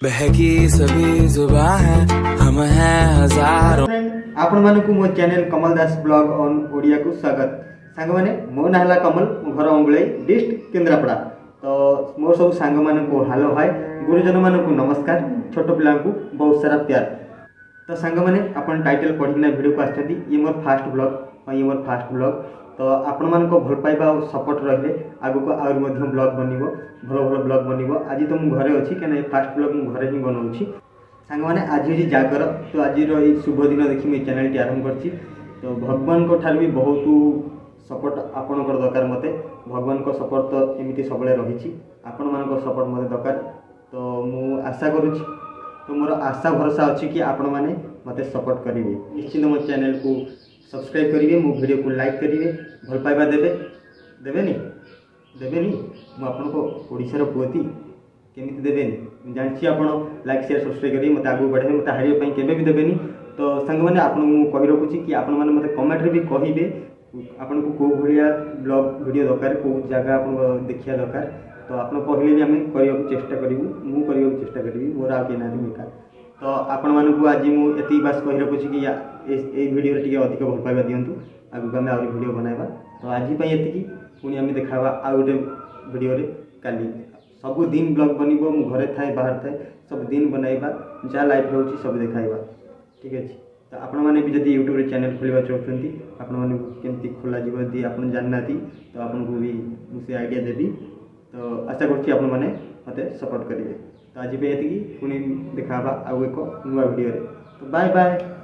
बहकी सभी जुबान है हम हैं हजारों। आपण मानकु मो channel Kamal Das blog on Odia को स्वागत। सांग माने मो ना हला कमल, मो घर अंगुलाई डिस्ट्रिक्ट केंद्रापड़ा। तो मोर सब सांग मानकु हालो हाय, गुरुजन मानकु नमस्कार, छोट पिला को बहुत सारा प्यार। तो सांग माने आपण टाइटल पढ़िना वीडियो को आछथि, ये मोर फास्ट ब्लॉग। तो आपण मानको भल पाइबा और सपोर्ट रहिले आगु को आउर मध्य ब्लॉग बनिबो, भल ब्लॉग बनिबो। आज तो मु घरे अछि केना फास्ट ब्लॉग मु घरे ही बनाउछि। सांग माने आज होछि जागर, तो आज रो ई शुभ दिन देखि मु चैनल टी आरंभ करछि। तो भगवान को ठार भी बहुत सपोर्ट आपणकर दरकार। मते भगवान को सपोर्ट तो एमिति सबले रहिछि, आपण मानको सपोर्ट मते दरकार। तो मु आशा करूछि, तो मोर आशा भरोसा अछि कि आपण माने मते सपोर्ट करिवे। निश्चित मो चैनल को सब्सक्राइब करिवे, मो वीडियो को लाइक करिवे, भल पाइबा देबेनी मु आपन को ओडिसा रो पुअती केमिति देबेनी जानछि। आपण लाइक शेयर सब्सक्राइब करिवे, मते आगु बढ़े, मते हारियो पई केबे भी देबेनी। तो संग माने आपन मु कहि रखुछि कि आपण माने मते कमेंट रे भी कहिबे आपन को को भलिया ब्लॉग वीडियो दरकार, को जगह आपन देखिया दरकार। तो आपन कहले भी हमें करियो चेष्टा करिवु, मु करियो चेष्टा करिवि, मोर आ के नानी मेका। तो आपण मानकु आज मु एति बास कहि रखुछि कि ए वीडियो रे टिके अधिक भल पाइबा दियंतु, आगु हमें आउरी वीडियो बनाइबा। तो आज पई एतिकी, पुणी हमें देखाबा आ गोटे वीडियो रे काली। सब दिन ब्लॉग बनिबो, मु घरे थाए बाहर थाए सब दिन बनाइबा, जा लाइफ रहउछि सब देखाइबा, ठीक अछि। तो आपण माने भी जदी YouTube रे चैनल खोलिबा चाहउछंती, आपण माने केमति खोला जीव जदी आपण जाननाती, तो आपण को भी मु से आइडिया देबी। तो आशा करछि आपण माने मते सपोर्ट करिवे। तो आज पे एतिकी, पुणी देखाबा आ एक नुवा वीडियो रे। तो बाय बाय।